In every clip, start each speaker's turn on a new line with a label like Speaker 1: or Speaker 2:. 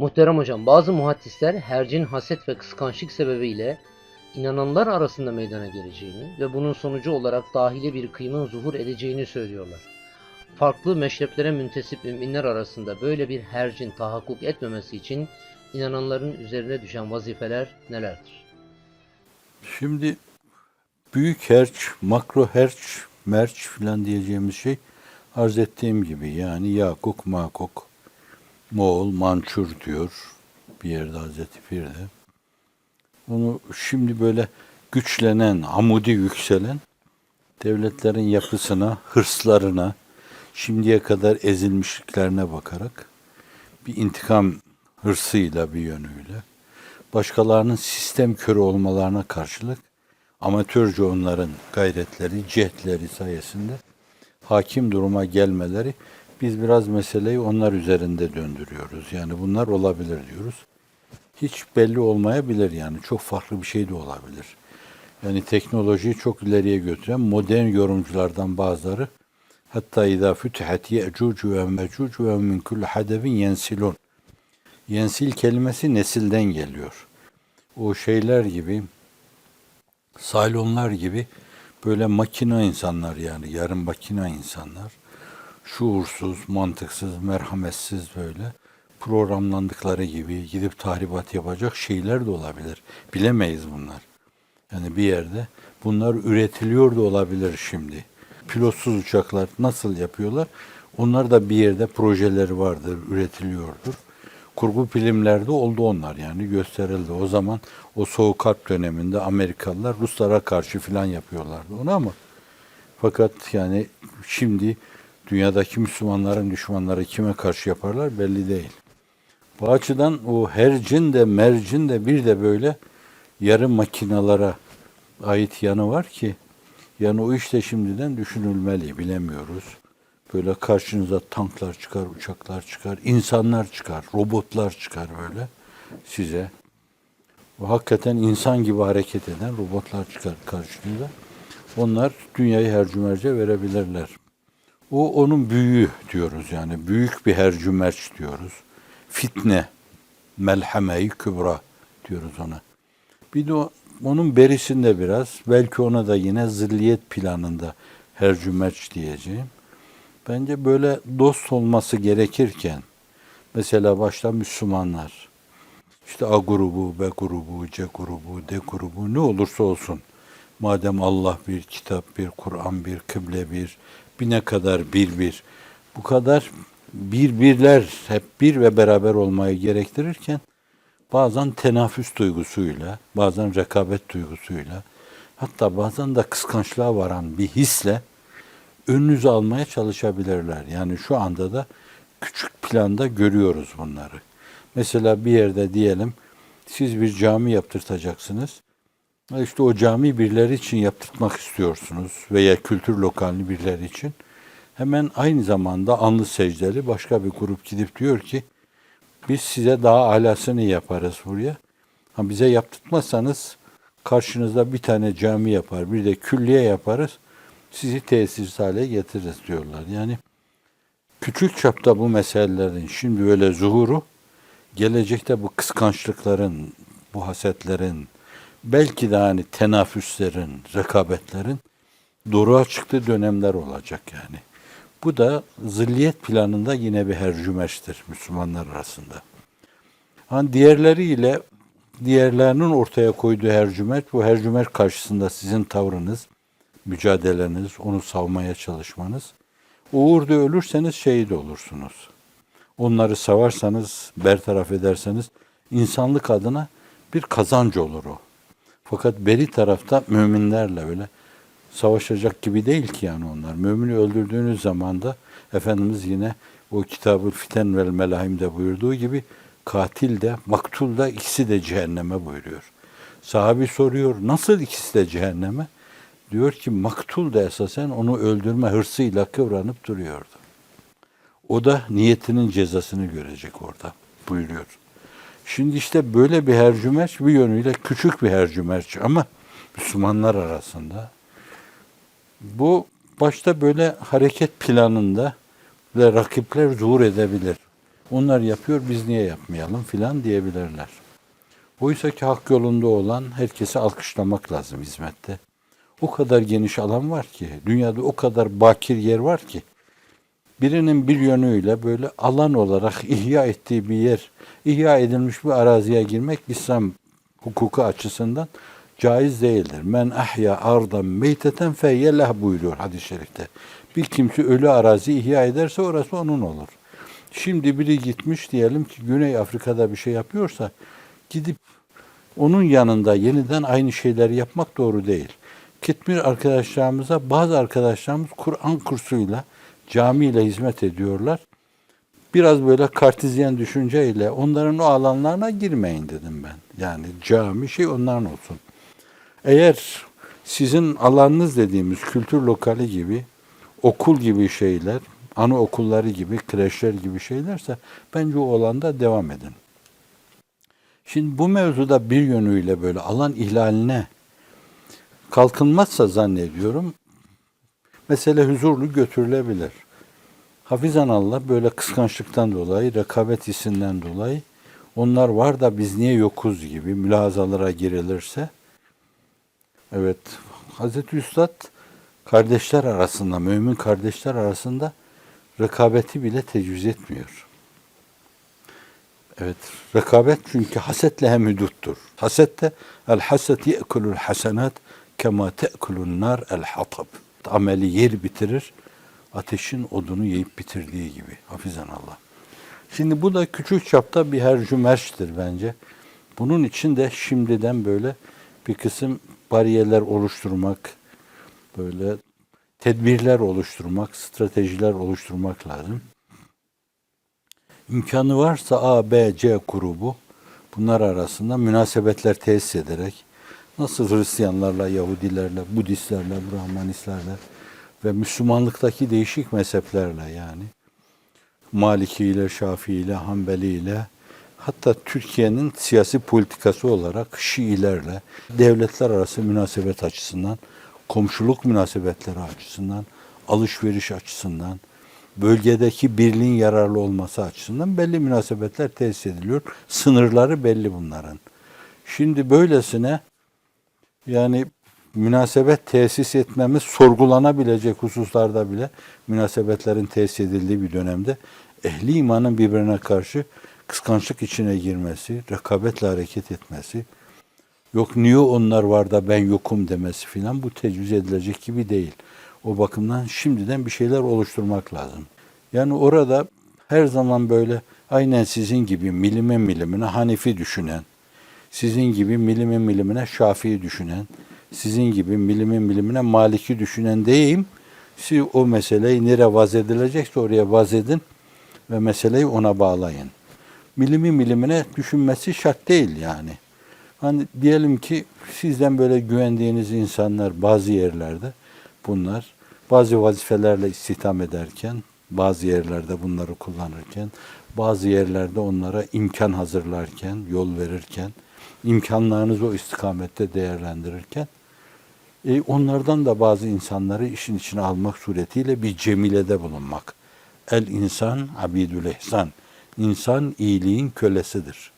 Speaker 1: Muhterem hocam, bazı muhaddisler hercin haset ve kıskançlık sebebiyle inananlar arasında meydana geleceğini ve bunun sonucu olarak dahili bir kıyımın zuhur edeceğini söylüyorlar. Farklı meşreplere müntesip müminler arasında böyle bir hercin tahakkuk etmemesi için inananların üzerine düşen vazifeler nelerdir?
Speaker 2: Şimdi büyük herç, makro herç, merç filan diyeceğimiz şey arz ettiğim gibi yani Yakuk, Makuk, Moğol, Mançur diyor bir yerde Hazreti Pir'de. Onu şimdi böyle güçlenen, amudi yükselen devletlerin yapısına, hırslarına, şimdiye kadar ezilmişliklerine bakarak bir intikam hırsıyla bir yönüyle başkalarının sistem körü olmalarına karşılık amatörce onların gayretleri, cehdleri sayesinde hakim duruma gelmeleri, biz biraz meseleyi onlar üzerinde döndürüyoruz. Yani bunlar olabilir diyoruz. Hiç belli olmayabilir yani. Çok farklı bir şey de olabilir. Yani teknolojiyi çok ileriye götüren modern yorumculardan bazıları hatta izâ fütihat ye'cuc ve mecuc ve min kulli hadebin yensilun. Yensil kelimesi nesilden geliyor. O şeyler gibi, Saylonlar gibi böyle makina insanlar yani yarım makina insanlar. Şuursuz, mantıksız, merhametsiz böyle programlandıkları gibi gidip tahribat yapacak şeyler de olabilir. Bilemeyiz bunlar. Yani bir yerde bunlar üretiliyor da olabilir şimdi. Pilotsuz uçaklar nasıl yapıyorlar? Onlar da bir yerde projeleri vardır, üretiliyordur. Kurgu filmlerde oldu onlar yani gösterildi. O zaman o Soğuk Harp döneminde Amerikalılar Ruslara karşı filan yapıyorlardı onu ama fakat yani şimdi dünyadaki Müslümanların düşmanları kime karşı yaparlar belli değil. Bu açıdan o hercin de mercin de bir de böyle yarı makinalara ait yanı var ki yani o işte şimdiden düşünülmeli bilemiyoruz. Böyle karşınıza tanklar çıkar, uçaklar çıkar, insanlar çıkar, robotlar çıkar böyle size. O hakikaten insan gibi hareket eden robotlar çıkar karşınıza. Onlar dünyayı hercümerce verebilirler. O onun büyüğü diyoruz yani. Büyük bir hercümerç diyoruz. Fitne, melhame-i kübra diyoruz ona. Bir de onun berisinde biraz, belki ona da yine zilliyet planında hercümerç diyeceğim. Bence böyle dost olması gerekirken, mesela başta Müslümanlar, işte A grubu, B grubu, C grubu, D grubu ne olursa olsun. Madem Allah bir, kitap bir, Kur'an bir, kıble bir ne kadar bir. Bu kadar birler hep bir ve beraber olmayı gerektirirken bazen tenafüs duygusuyla, bazen rekabet duygusuyla, hatta bazen de kıskançlığa varan bir hisle önünüzü almaya çalışabilirler. Yani şu anda da küçük planda görüyoruz bunları. Mesela bir yerde diyelim siz bir cami yaptırtacaksınız. İşte o cami birileri için yaptırtmak istiyorsunuz veya kültür lokalini birileri için. Hemen aynı zamanda alnı secdeli başka bir grup gidip diyor ki biz size daha alasını yaparız buraya. Ha, bize yaptırtmazsanız karşınızda bir tane cami yapar, bir de külliye yaparız. Sizi tesis hale getiririz diyorlar. Yani küçük çapta bu meselelerin şimdi böyle zuhuru, gelecekte bu kıskançlıkların, bu hasetlerin, belki de hani tenafüslerin, rekabetlerin doruğa çıktığı dönemler olacak yani. Bu da zilliyet planında yine bir hercümeçtir Müslümanlar arasında. Hani diğerlerinin ortaya koyduğu hercümerç, bu hercümerç karşısında sizin tavrınız, mücadeleniz, onu savmaya çalışmanız. O uğurda ölürseniz şehit olursunuz. Onları savarsanız, bertaraf ederseniz insanlık adına bir kazanç olur o. Fakat beri tarafta müminlerle öyle savaşacak gibi değil ki yani onlar. Mümini öldürdüğünüz zaman da Efendimiz yine o Kitab-ı Fiten vel Melahim'de buyurduğu gibi katil de maktul da ikisi de cehenneme buyuruyor. Sahabi soruyor nasıl ikisi de cehenneme? Diyor ki maktul da esasen onu öldürme hırsıyla kıvranıp duruyordu. O da niyetinin cezasını görecek orada buyuruyor. Şimdi işte böyle bir hercümerç bir yönüyle küçük bir hercümerç ama Müslümanlar arasında bu başta böyle hareket planında ve rakipler zuhur edebilir. Onlar yapıyor, biz niye yapmayalım filan diyebilirler. Oysa ki hak yolunda olan herkesi alkışlamak lazım hizmette. O kadar geniş alan var ki, dünyada o kadar bakir yer var ki, birinin bir yönüyle böyle alan olarak ihya ettiği bir yer, ihya edilmiş bir araziye girmek İslam hukuku açısından caiz değildir. Men ahya ardan meyteten feyyeleh buyuruyor hadis-i şerifte. Bir kimse ölü arazi ihya ederse orası onun olur. Şimdi biri gitmiş diyelim ki Güney Afrika'da bir şey yapıyorsa gidip onun yanında yeniden aynı şeyleri yapmak doğru değil. Kitmir arkadaşlarımıza bazı arkadaşlarımız Kur'an kursuyla camiyle hizmet ediyorlar. Biraz böyle kartizyen düşünceyle onların o alanlarına girmeyin dedim ben. Yani cami onların olsun. Eğer sizin alanınız dediğimiz kültür lokali gibi, okul gibi şeyler, anaokulları gibi, kreşler gibi şeylerse bence o alanda devam edin. Şimdi bu mevzuda bir yönüyle böyle alan ihlaline kalkınmazsa zannediyorum mesele huzurlu götürülebilir. Hafizanallah böyle kıskançlıktan dolayı, rekabet hissinden dolayı onlar var da biz niye yokuz gibi mülahazalara girilirse, evet, Hazreti Üstad kardeşler arasında, mümin kardeşler arasında rekabeti bile tecviz etmiyor. Evet, rekabet çünkü hasetle hem huduttur. Hasette el haset ye'kulul hasenat kema te'kulun nar el hatab. Ameli yer bitirir, ateşin odunu yiyip bitirdiği gibi. Hafizanallah. Şimdi bu da küçük çapta bir hercümerçtir bence. Bunun için de şimdiden böyle bir kısım bariyerler oluşturmak, böyle tedbirler oluşturmak, stratejiler oluşturmak lazım. İmkanı varsa A, B, C grubu bunlar arasında münasebetler tesis ederek nasıl Hristiyanlarla, Yahudilerle, Budistlerle, Brahmanistlerle ve Müslümanlıktaki değişik mezheplerle yani Maliki ile, Şafii ile, Hanbeli ile hatta Türkiye'nin siyasi politikası olarak Şiilerle devletler arası münasebet açısından, komşuluk münasebetleri açısından, alışveriş açısından, bölgedeki birliğin yararlı olması açısından belli münasebetler tesis ediliyor. Sınırları belli bunların. Şimdi böylesine yani münasebet tesis etmemiz sorgulanabilecek hususlarda bile münasebetlerin tesis edildiği bir dönemde ehli imanın birbirine karşı kıskançlık içine girmesi, rekabetle hareket etmesi, yok niye onlar var da ben yokum demesi filan bu tecviz edilecek gibi değil. O bakımdan şimdiden bir şeyler oluşturmak lazım. Yani orada her zaman böyle aynen sizin gibi milime milimine Hanefi düşünen, sizin gibi milime milimine Şafii düşünen, sizin gibi milime milimine Maliki düşünen diyeyim. Siz o meseleyi nereye vaz edilecekse oraya vaz edin ve meseleyi ona bağlayın. Milimi milimine düşünmesi şart değil yani. Hani diyelim ki sizden böyle güvendiğiniz insanlar bazı yerlerde bunlar bazı vazifelerle istihdam ederken, bazı yerlerde bunları kullanırken, bazı yerlerde onlara imkan hazırlarken, yol verirken, imkanlarınızı o istikamette değerlendirirken, onlardan da bazı insanları işin içine almak suretiyle bir cemilede bulunmak. El insan abidül ihsan. İnsan iyiliğin kölesidir.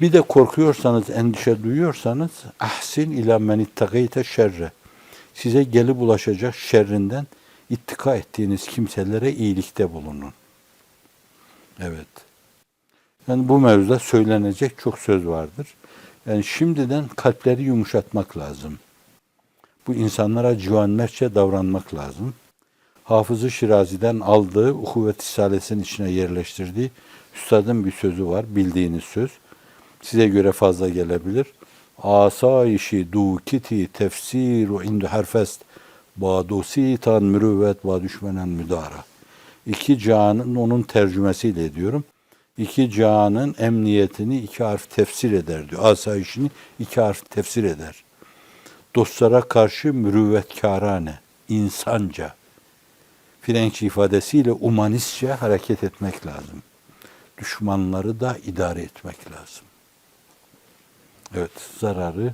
Speaker 2: Bir de korkuyorsanız, endişe duyuyorsanız ahsin ila men ittakayte şerre. Size gelip ulaşacak şerrinden ittika ettiğiniz kimselere iyilikte bulunun. Evet. Yani bu mevzuda söylenecek çok söz vardır. Yani şimdiden kalpleri yumuşatmak lazım. Bu insanlara civanmertçe davranmak lazım. Hafız-ı Şirazi'den aldığı Uhuvvet Risalesi'nin içine yerleştirdiği üstadın bir sözü var, bildiğiniz söz. Size göre fazla gelebilir. Asayişi dukiti tefsiru indu herfest badusi tan mürüvvet ba düşmenen müdara. İki cihanın onun tercümesiyle diyorum. İki cihanın emniyetini iki harf tefsir eder diyor. Asayişini iki harf tefsir eder. Dostlara karşı mürüvvetkârane, insanca, Frenç ifadesiyle humanistçe hareket etmek lazım. Düşmanları da idare etmek lazım. Evet, zararı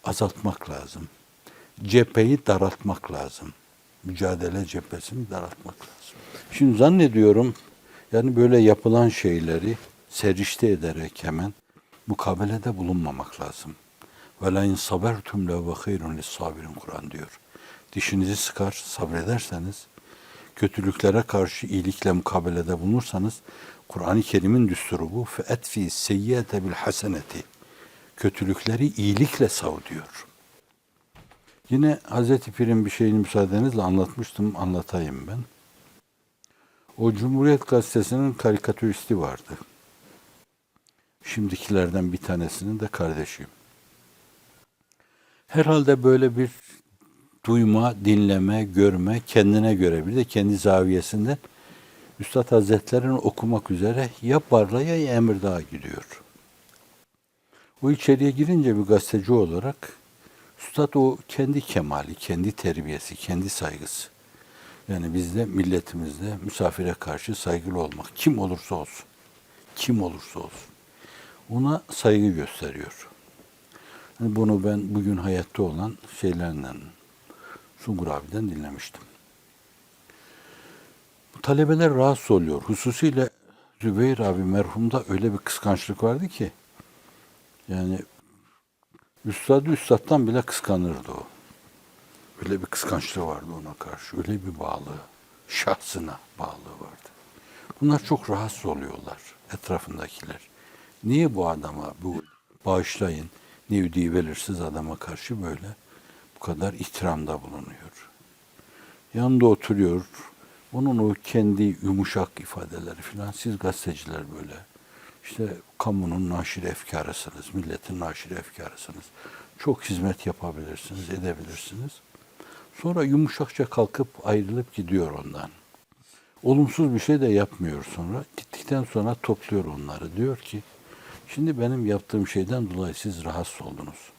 Speaker 2: azaltmak lazım. Cepheyi daraltmak lazım. Mücadele cephesini daraltmak lazım. Şimdi zannediyorum Yani böyle yapılan şeyleri serişte ederek hemen mukabelede bulunmamak lazım. Ve la in sabertum le ve hayrun lis-sabirin Kur'an diyor. Dişinizi sıkar, sabrederseniz, kötülüklere karşı iyilikle mukabelede bulunursanız, Kur'an-ı Kerim'in düsturu bu. فَاَتْفِي سَيِّئَةَ بِالْحَسَنَةِ Kötülükleri iyilikle sav diyor. Yine Hazreti Pir'in bir şeyini müsaadenizle anlatmıştım, anlatayım ben. O Cumhuriyet Gazetesi'nin karikatüristi vardı. Şimdikilerden bir tanesinin de kardeşiyim. Herhalde böyle bir duyma, dinleme, görme, kendine göre bir de kendi zaviyesinden Üstad Hazretleri'ni okumak üzere ya Barla'ya ya Emirdağ'a gidiyor. O içeriye girince bir gazeteci olarak Üstad o kendi kemali, kendi terbiyesi, kendi saygısı. Yani bizde, milletimizde misafire karşı saygılı olmak. Kim olursa olsun. Kim olursa olsun. Ona saygı gösteriyor. Yani bunu ben bugün hayatta olan şeylerden, Sungur abiden dinlemiştim. Bu talebeler rahatsız oluyor. Hususiyle Zübeyir abi merhumda öyle bir kıskançlık vardı ki, yani üstattan bile kıskanırdı o. Öyle bir kıskançlığı vardı ona karşı. Öyle bir bağlı, şahsına bağlılığı vardı. Bunlar çok rahatsız oluyorlar, etrafındakiler. Niye bu adama, bu bağışlayın, ne ödeyi belirsiz adama karşı böyle bu kadar ihtiramda bulunuyor? Yanında oturuyor, onun o kendi yumuşak ifadeleri filan, siz gazeteciler böyle, işte kamunun naşir efkarısınız, milletin naşir efkarısınız. Çok hizmet yapabilirsiniz, edebilirsiniz. Sonra yumuşakça kalkıp ayrılıp gidiyor ondan. Olumsuz bir şey de yapmıyor sonra. Gittikten sonra topluyor onları. Diyor ki, şimdi benim yaptığım şeyden dolayı siz rahatsız oldunuz.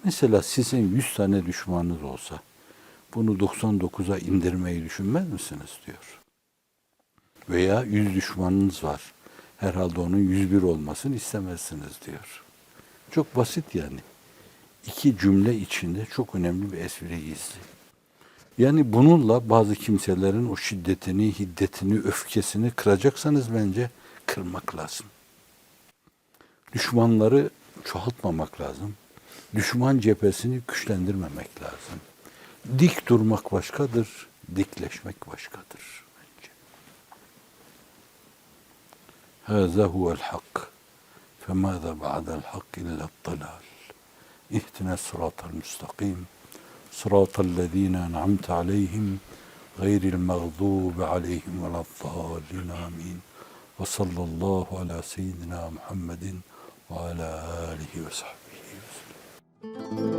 Speaker 2: Mesela sizin 100 tane düşmanınız olsa, bunu 99'a indirmeyi düşünmez misiniz diyor. Veya 100 düşmanınız var. Herhalde onun 101 olmasını istemezsiniz diyor. Çok basit yani. İki cümle içinde çok önemli bir espri gizli. Yani bununla bazı kimselerin o şiddetini, hiddetini, öfkesini kıracaksanız bence kırmak lazım. Düşmanları çoğaltmamak lazım. Düşman cephesini güçlendirmemek lazım. Dik durmak başkadır, dikleşmek başkadır bence. Hâzâ huvel hak. Femâzâ ba'del hak illel dalâl. İhtina sıratal müstakim. Sıratallezîne en'amte aleyhim gayril mağdûbi aleyhim veleddâllin amin. Ve sallallahu ala seyyidina Muhammedin ve ala alihi ve sahbihi ve sellem.